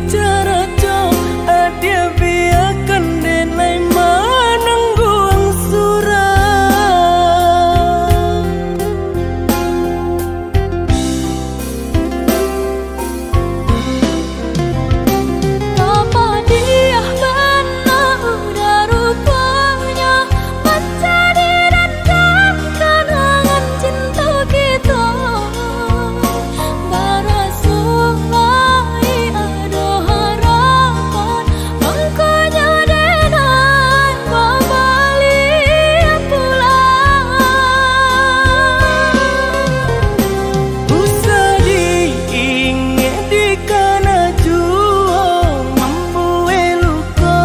dicara co adia biarkan denai manangguang surang. Apa dia benar udah rupanya mencari rendam kenangan cinta kita. Barasulai ada harapan mangkanya denai babalik pulang. Usah diingat di kana jua membue luka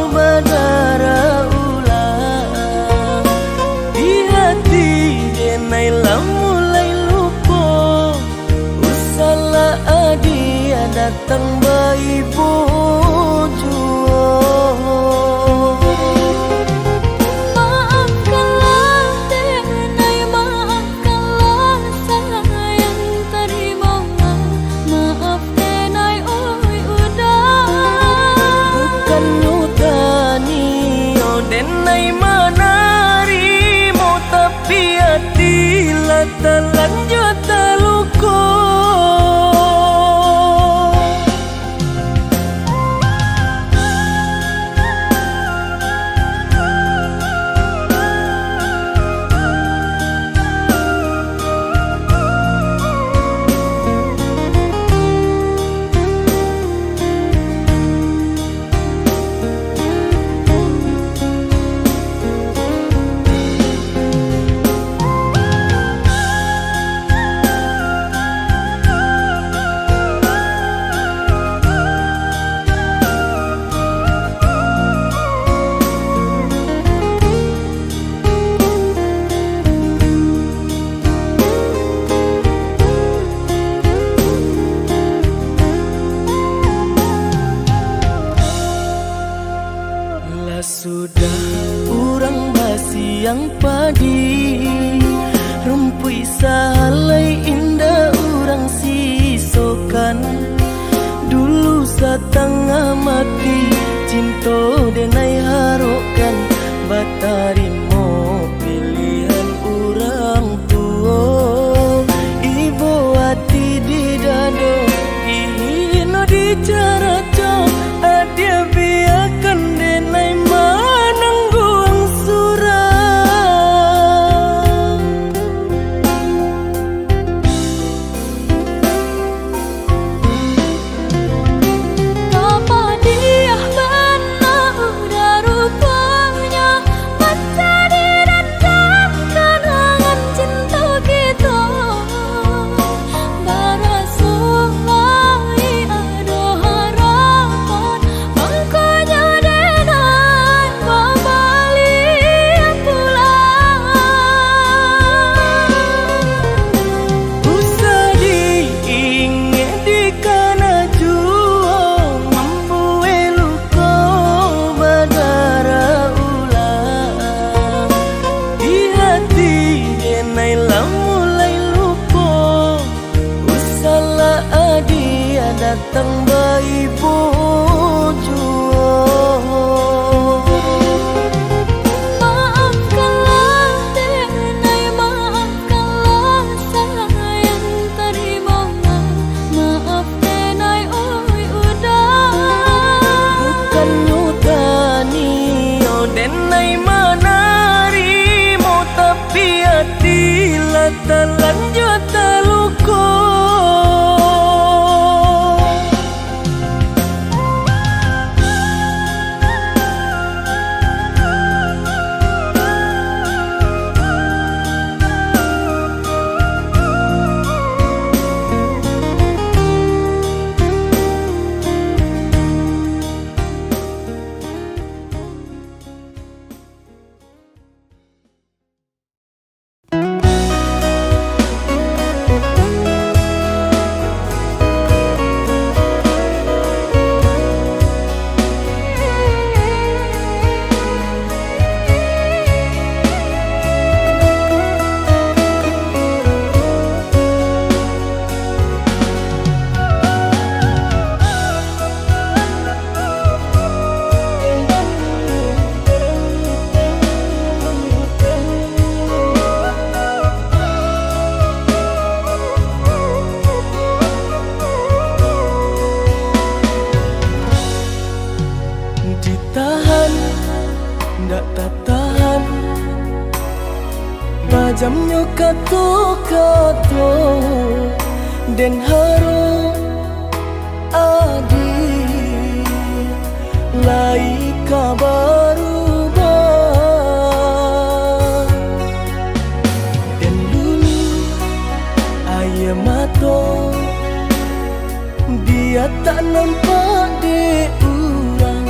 badara ulang. Di hati denai lah mulai lupa. Usahlah adia datang bayi bujua. Maafkanlah denai, maafkanlah sayang terimolah. Maaf denai oi udah. Bukan nyutani oh denai manarimo tapi hati lah terlanjut terluka. Lah sudah urang basi yang padi rumpui salai indah urang sisokan. Dulu setengah mati cinta denai harokan batarimo pilihan urang tua. Ibu hati di dado ino dicara co adia biarkan denai manangguang surang. Apa dia benar udah rupanya mencari rendam kenangan cinta kita. Barasulai ada harapan mangkanya denai babalik pulang. Usah diingat di kana jua membue luka badara ulang. Di hati denai lah mulai lupa. Usahlah adia datang bayi bujua. Maafkanlah denai, maafkanlah sayang terimolah. Maaf denai oi udah. Bukan nyutani oh denai manarimo tapi hati lah terlanjut terluka. jamnya kato-kato den haro adi lai kabaru ba den dulu ayah mato dia tak nampak de urang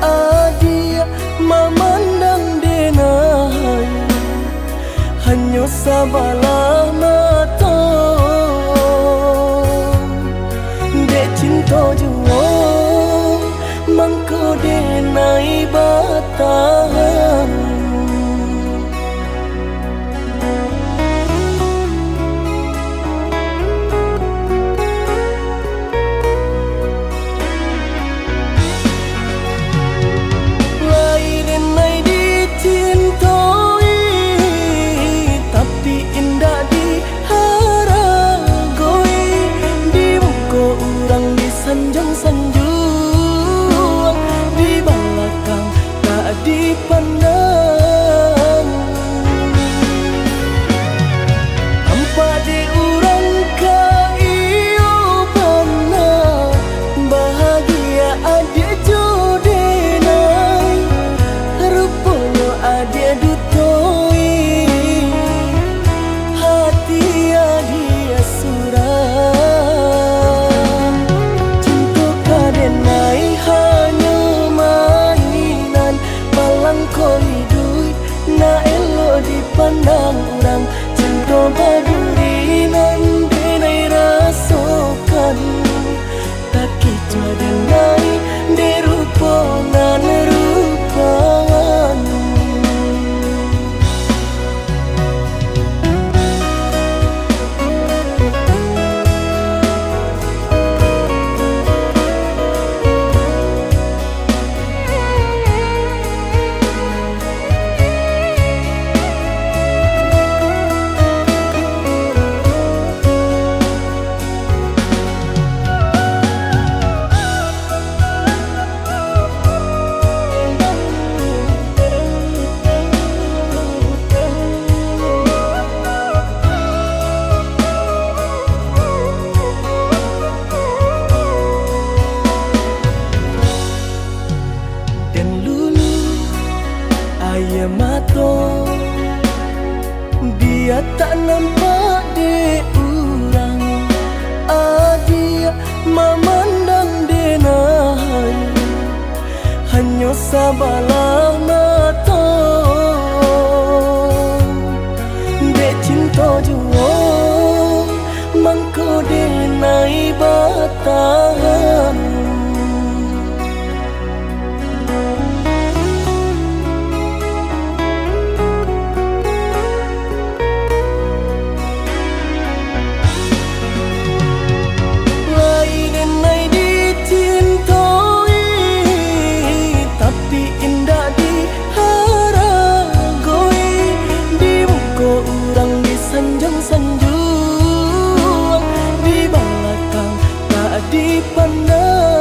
adia memandang denai hanya sabalah mata dek cinta jua mangko denai batahan sanjung-sanjung di belakang tak dipandang tanpa diurang kaiyo pernah bahagia adik jodenai rupanya adik dutoi hati adik surah na elo dipandang orang cinta badurinan denai rasakan tak kicau denai derupangan rupawan ayah mato dia tak nampak de urang adia memandang denai hanya sabalah mata dek cinta jua mangko denai batahan sanjung di belakang tak dipandang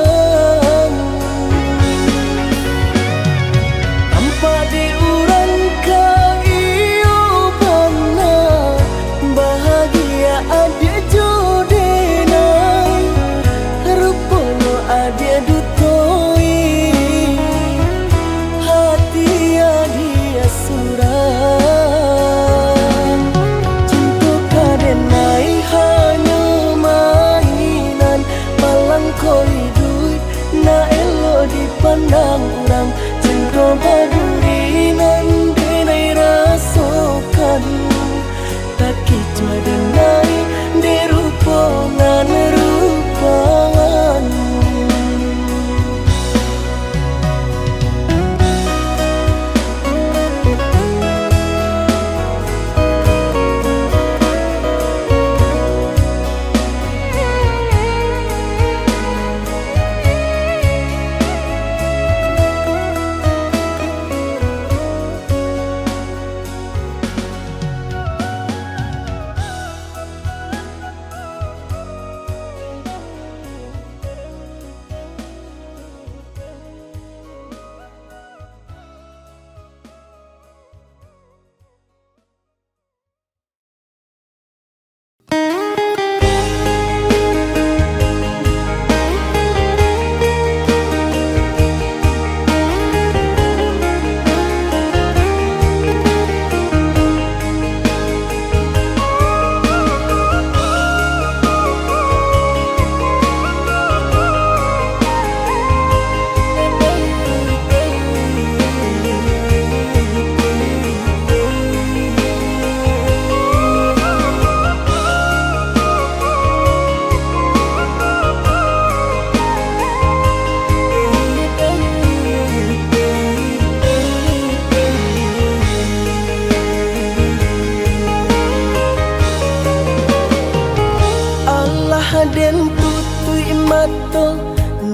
den tutui mato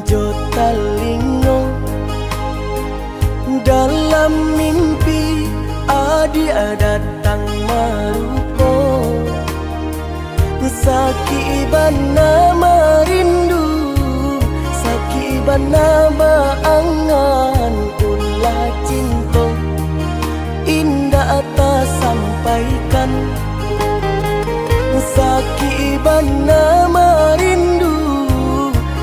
jotalingo. Dalam mimpi adia datang marupo, sakiban nama rindu, sakiban nama angan ulah cinta. Indah atas sampaikan, sakiban nama rindu,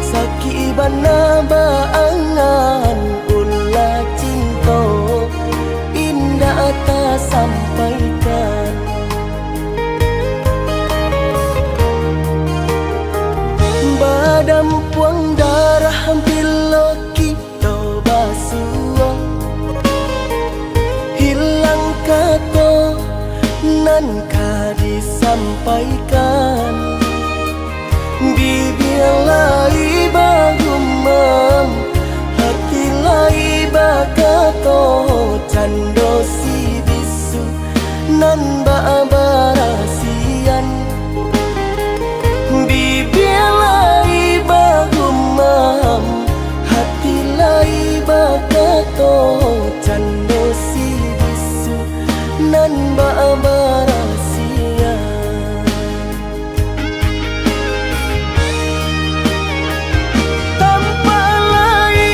sakiban nama angan ulah cinta. Indah atas sampaikan. Badam puang darah bila kita basuh, hilang kata nan ka disampaikan. Bibir lai bagumam, hati lai bakato, cando si bisu nan ba barasian. Bibir lai bagumam, hati lai bakato, cando si bisu nan ba barasian. Tanpa lai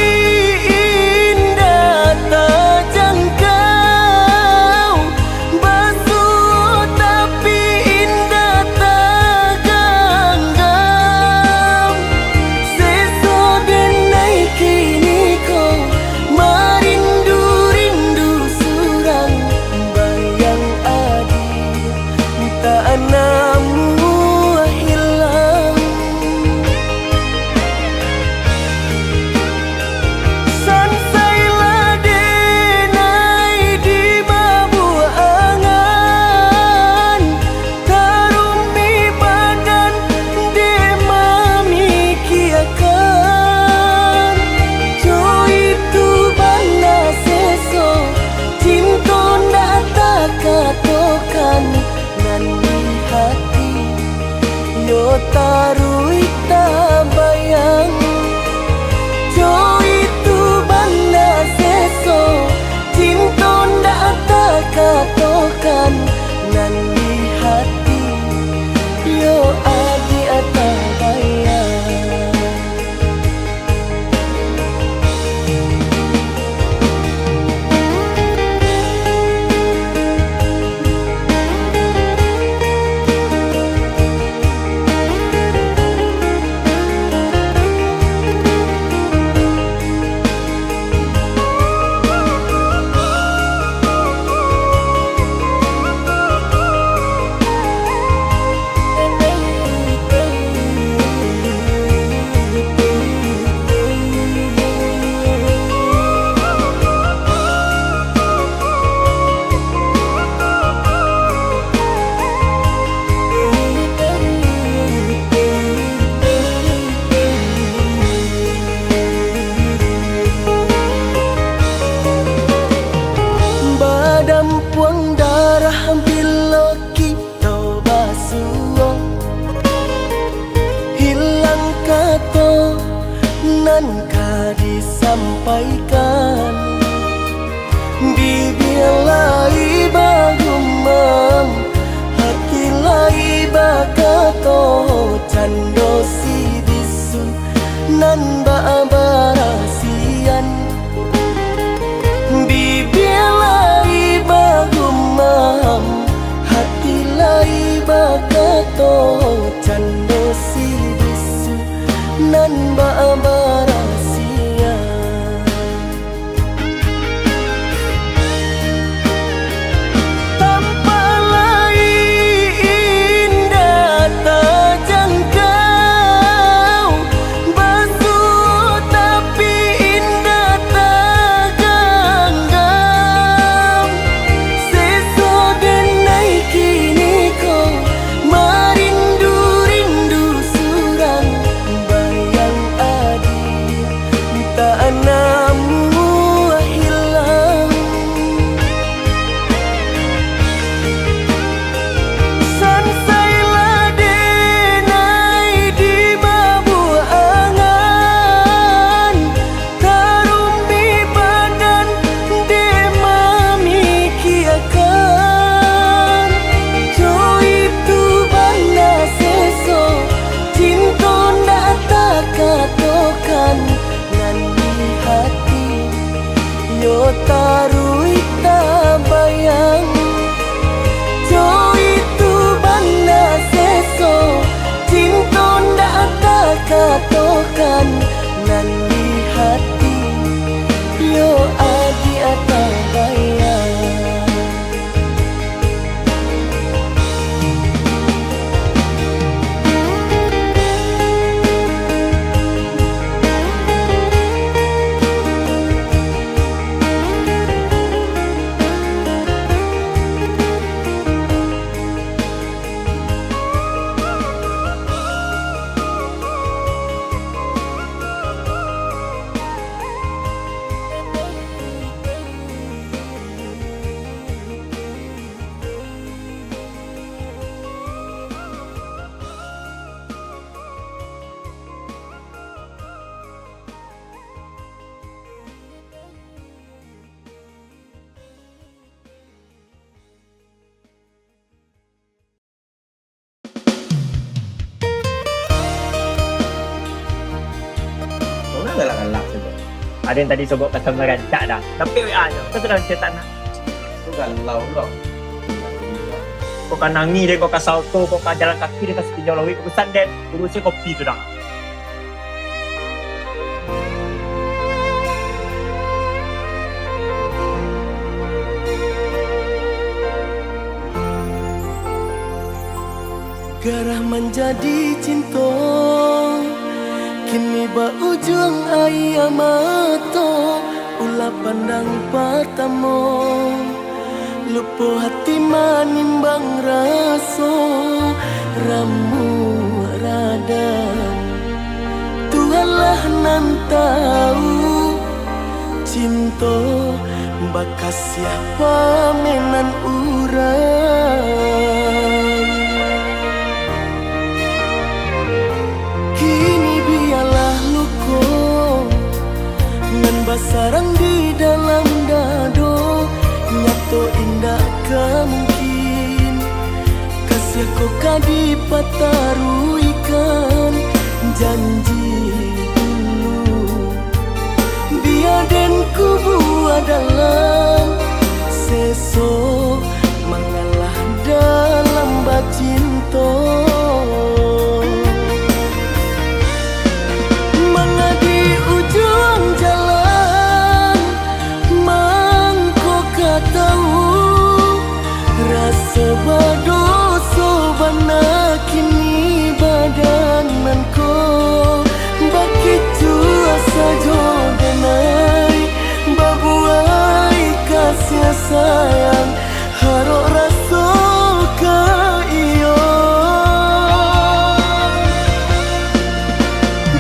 indah tak jangkau, basuh tapi indah tak genggam. Seso denai kini kau marindu-rindu surang, bayang adi tak namu hilang. Sansailah denai di mabuk angan, tarumi badan de mamikiakan. Jo itu bana seso, cinta ndak tak katokan nan di hati. Yo tarui tak bayang, jo itu bana seso, cinta ndak tak katokan nan di hati. Yo adi tak bayang. Badam puang darah bila kita basuh, hilang kata nan ka disampaikan. Bibir lai bagumam, hati lai bakato, cando si bisu nan ba barasian. Bibir lai bagumam, hati lai bakato, cando si bisu nan ba barasian. Tanpa lai indah tak jangkau, basuh tapi indah tak genggam. Seso denai kini kau marindu-rindu surang, bayang adi patokan nan di hati yo adi atau bayang. Kau galak-galak saja. Ada yang tadi sobok kata merancak dah. Tapi WA je. Kau sudah cetak nak. Kau galau kau. Kau kan nangis dia, kau kan salto, kau kan jalan kaki dia kasih pinjau lawik. Kau pesan dan urusnya kopi tu dah. Garah menjadi cinta kini ba ujung ayam mato ulah pandang pertama lupa hati manimbang raso ramu radam Tuhanlah nan tahu cinta bakas siapa menan urang. Kini biarlah luko nan basarang di dalam dado nyato indah kemungkin kasih kau kadi pataruikan janji dulu biar den kubu adalah sesok mengalah dalam bacinto. Sebadoso bana kini badananku begitu asa jodenai babuai kasih sayang harok raso ka iyo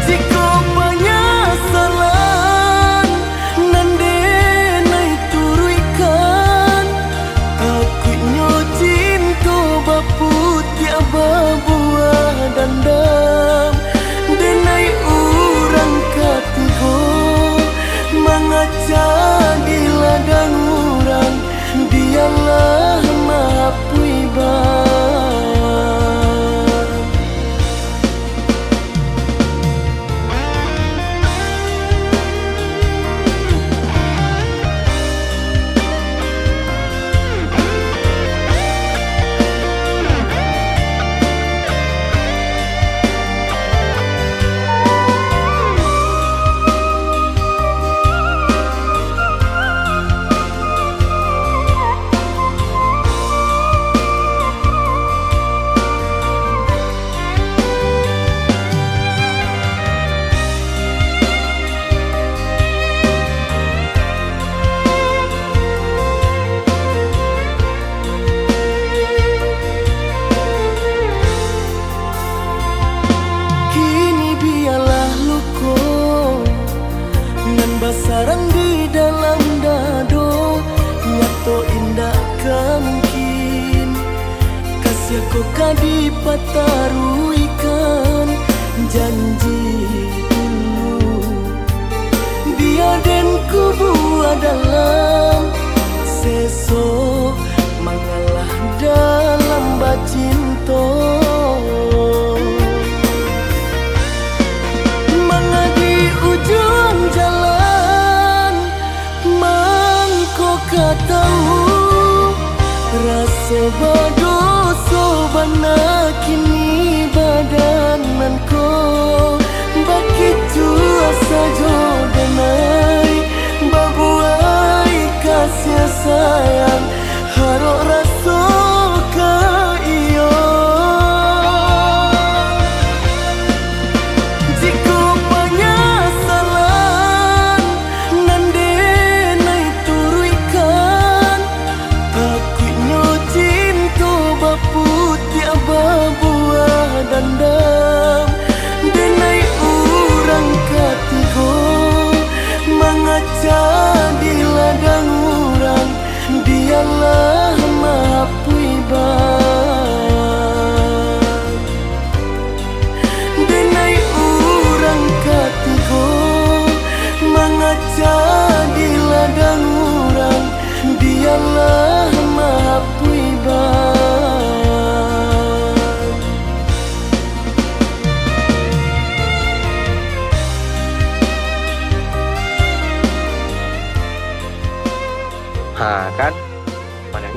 jika penyesalan nande nai turuikan aku putih buah dandam denai urang katigo mengaca di ladang urang dialah mapui sarang di dalam dado nyato indah kemungkin kasih kau kadi pataruikan janji dulu biar den kubu adalah sesok mengalah dalam bacinto. Mengadi ujung jalan mangko katahu rasa badoso bana kini badananku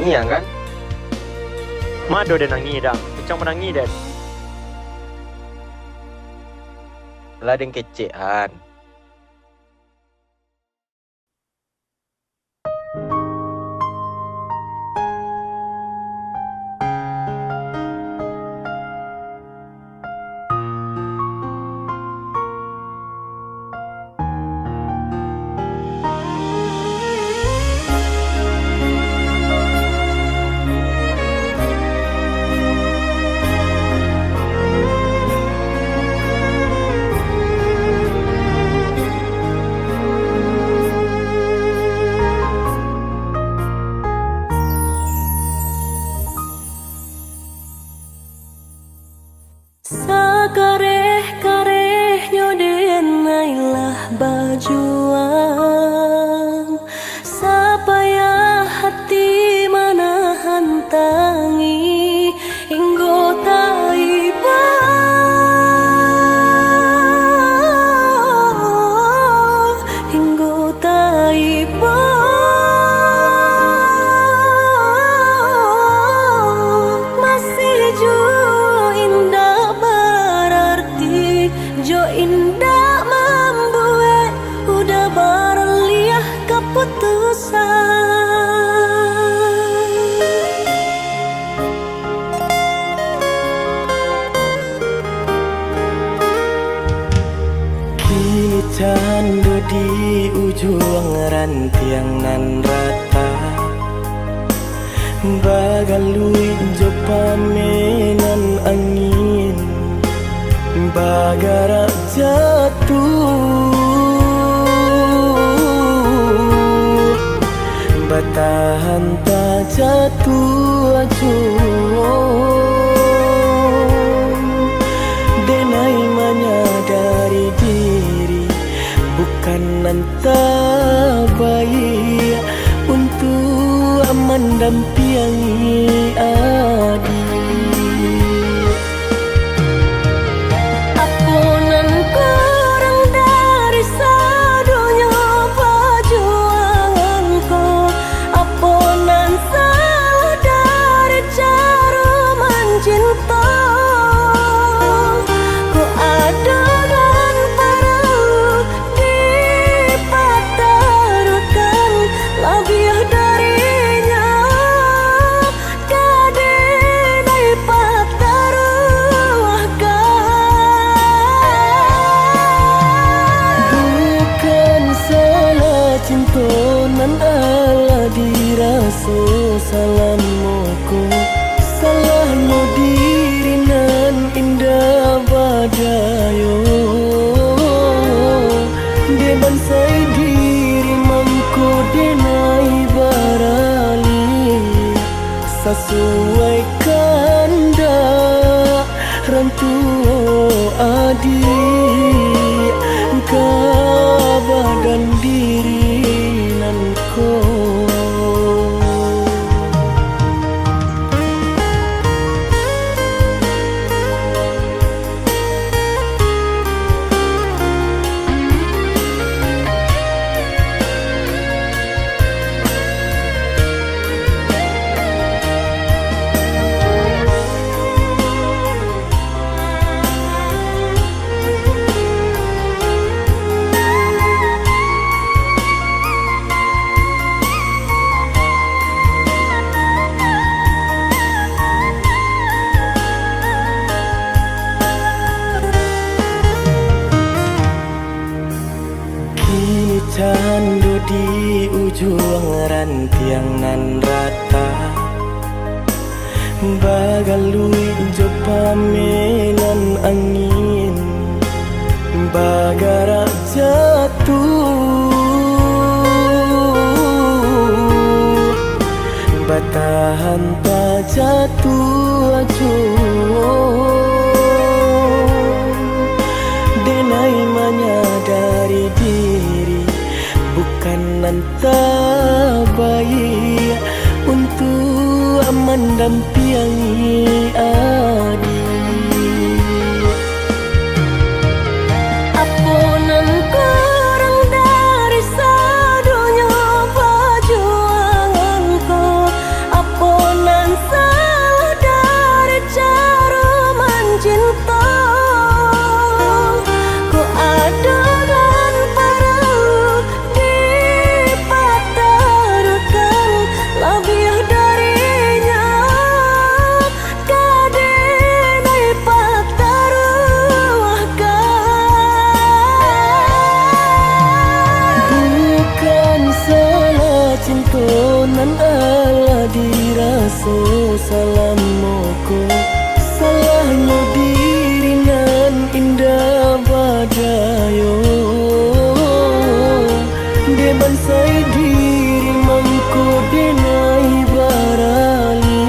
Iya kan? Mado dan nangi dah. Macam menangi dan. Lah ada yang kecean. Sakareh-kareh nyodenailah bajuan Sapaya hati manahan tangi Hinggo taiba Hinggo taiba Masih jua indah berarti Jo indah membuat udah berliah keputusan Kini candu di ujung rantiang nan rata Bagalui jo pamenan angin Bagara jatuh Batahan tak jatuh acuh Denai menyadari diri Bukan nanta baik Untuk mendampingi adik Apunan kurang dari sadunya perjuanganku Apunan salah dari cara mencinta Ku ada dan perlu dipatarukan Lebih darinya kadenai pataruahkan Bukan salah cintonan ala diraso salamuku Salahmu diri nan indah badayo Deban say diri mangko denai barali Sesuai kanda rantu adik Kabadan diri nan ko Kini candu di ujung rantiang nan rata Bagalui jo pamenan angin Bagara jatuh Batahan tak jatuh acuh Denai menyadari diri Bukan nanta baik Untuk mendampingi adik Apunan kurang dari sadunya perjuanganku Apunan tonan ala diraso salam moko salahnya diri nan indah badayo deban sai diri mangko denai barali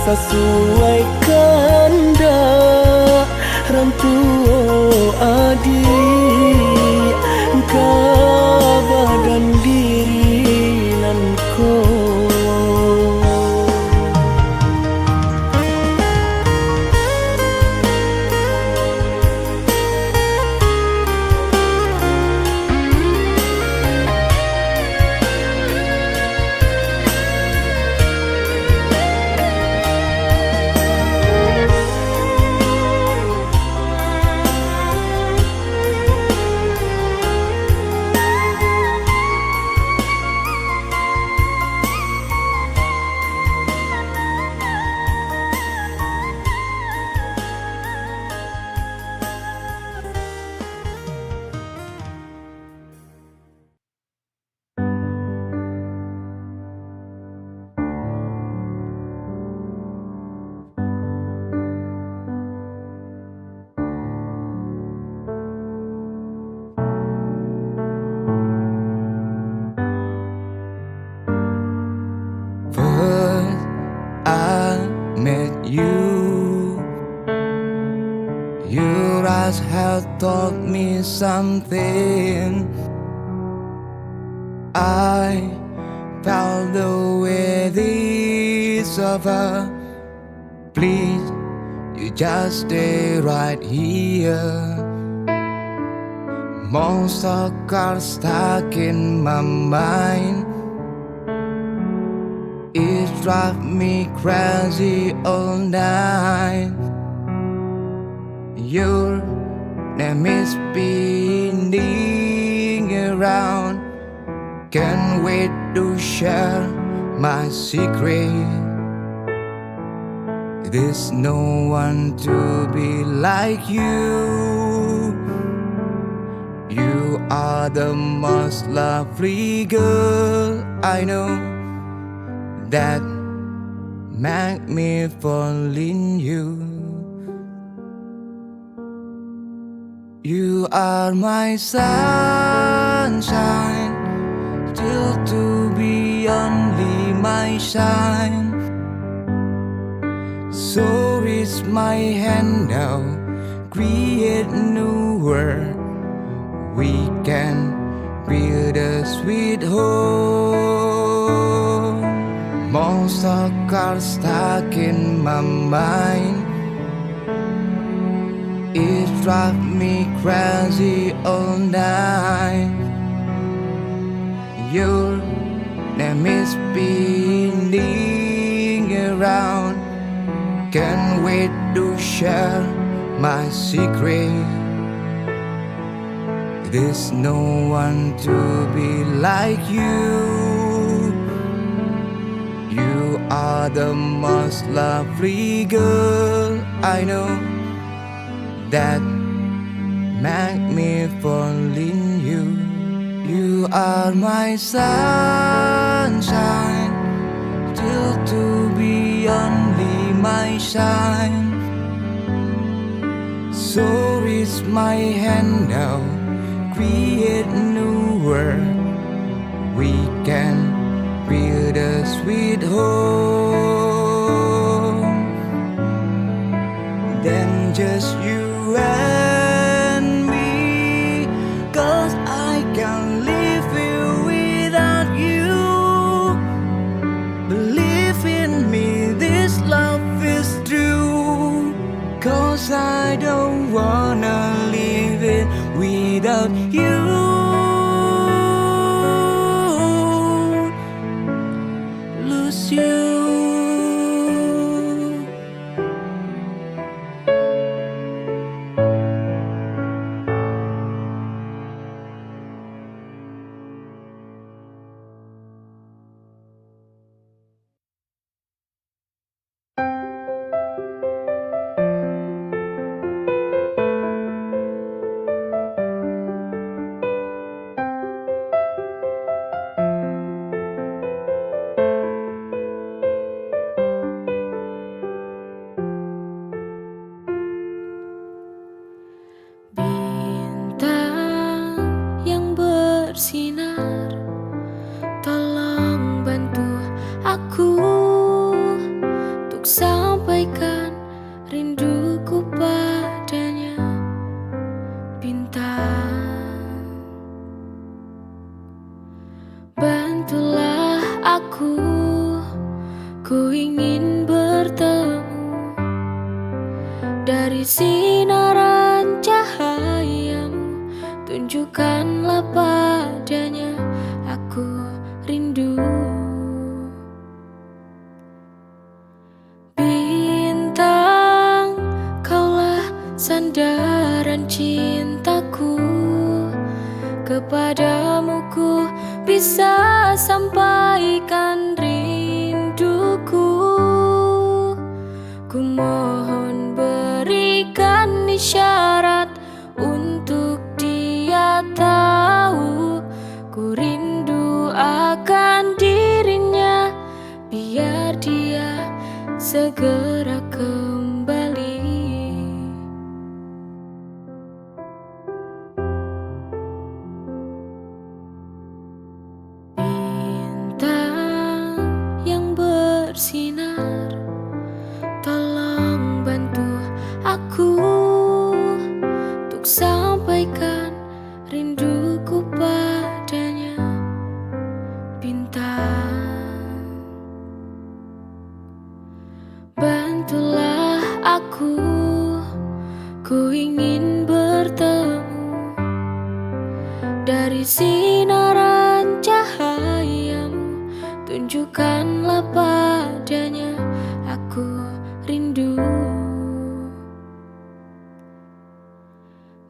sesuai kanda rantu adi badan diri nan ko Your eyes have taught me something. I felt the way this over. Please, you just stay right here. Monster cars stuck in my mind. It drives me crazy all night. Your name is spinning around. Can't wait to share my secret. There's no one to be like you. You are the most lovely girl I know. That make me fall in you. You are my sunshine, still to be only my shine. So reach my hand now, create new world. We can build a sweet home. Monster cars stuck in my mind. It drives me crazy all night. Your name is spinning around. Can't wait to share my secret. There's no one to be like you. You are the most lovely girl I know. That make me fall in you. You are my sunshine, still to be only my shine. So reach my hand now, create new world. We can build a sweet home. Then just you and me, 'cause I can't live here without you. Believe in me, this love is true, 'cause I don't wanna live it without you. Lose you. bersinar, tolong bantu aku untuk sampaikan rinduku padanya. Bintang, bantulah aku, ku ingin bertemu dari sinaran cahayamu. Tunjukkanlah padanya, aku rindu. Bintang, kaulah sandaran cintaku, kepadamu ku bisa sampaikan rinduku. Ku mohon berikan isyarat untuk dia tahu ku rindu akan dirinya, biar dia segera kembali. Bintang yang bersinar, tolong bantu aku untuk sampaikan rinduku padanya. Bintang, bantulah aku, ku ingin bertemu dari sinaran cahayamu. Tunjukkanlah padanya, aku rindu.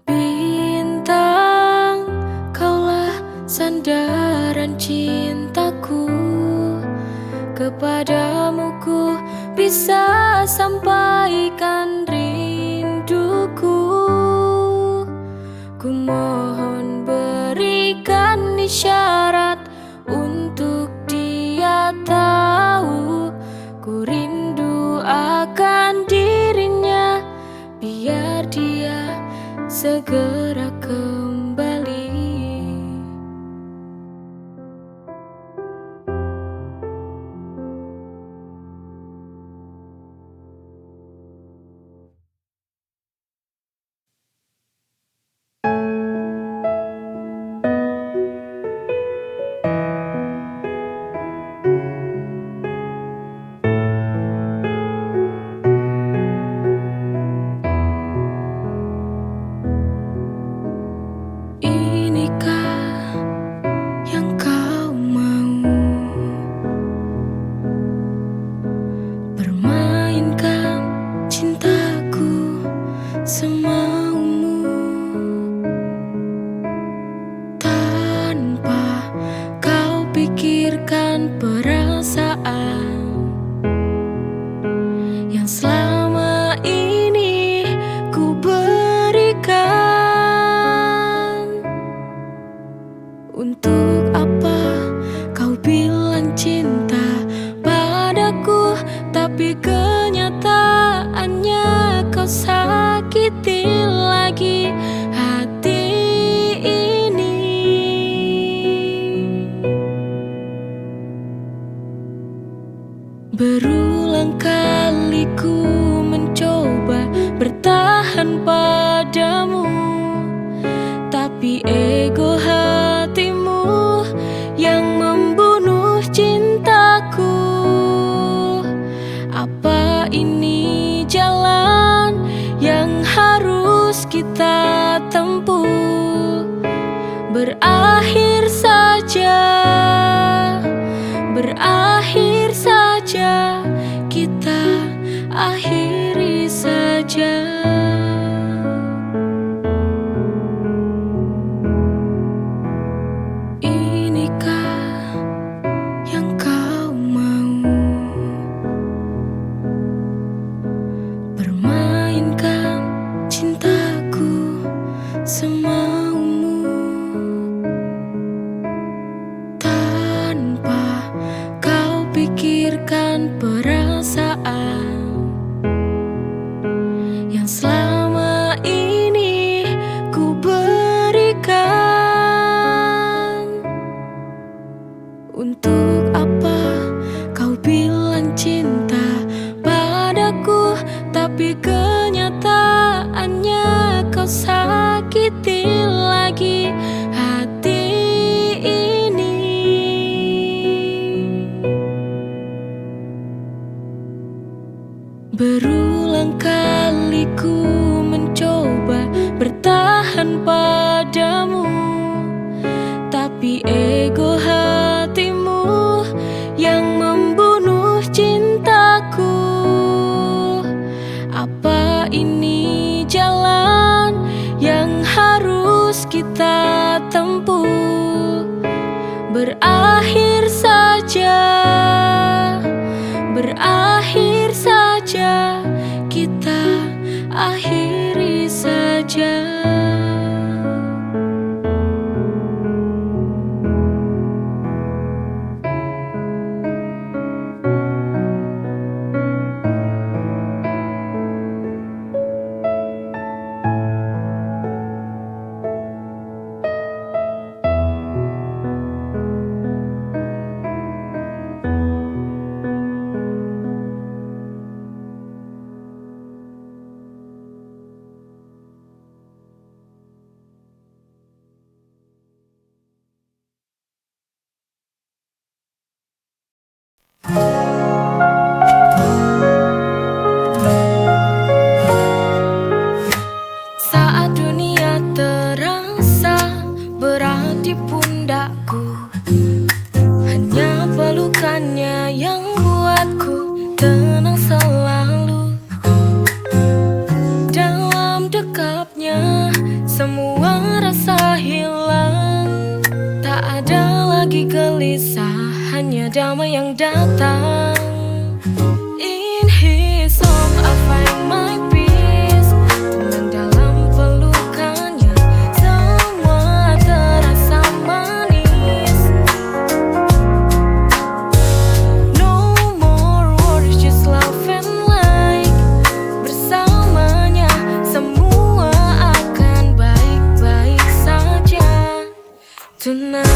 Bintang, kaulah sandaran cintaku, kepadamu ku bisa sampaikan rinduku. Ku mohon berikan isyarat untuk dia tahu ku rindu akan dirinya, biar dia segera kembali. Inikah yang kau mau, permainkan cintaku semaumu, tanpa kau pikirkan perasaan yang selama ini ku berikan. Untuk apa kau bilang cinta padaku, tapi kenyataannya kau sakiti lagi hati ini. Berulang kali ku mencoba bertahan padamu, tapi ego hatimu yang membunuh cintaku. Apa ini jalan yang harus kita tempuh? Berakhir saja, berakhir saja, kita akhiri saja. Inikah yang kau mau, permainkan cintaku semaumu, tanpa kau pikirkan perasaan yang selama ini ku berikan. padamu, tapi ego hatimu yang membunuh cintaku. Apa ini jalan yang harus kita tempuh? Berakhir saja, berakhir saja, kita akhiri saja. Saat dunia terasa berat di pundakku, hanya pelukannya yang buatku tenang selalu. Dalam dekapnya semua rasa hilang, tak ada lagi gelisah, hanya damai yang datang. In his arms I find my peace. Tenang dalam pelukannya, semua terasa manis. No more worries, just love and light. Bersamanya semua akan baik-baik saja tonight.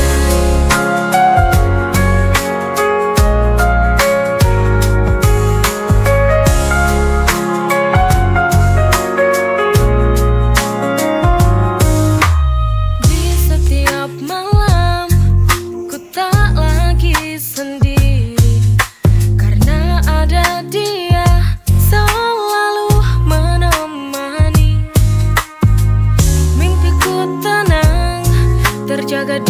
Terjaga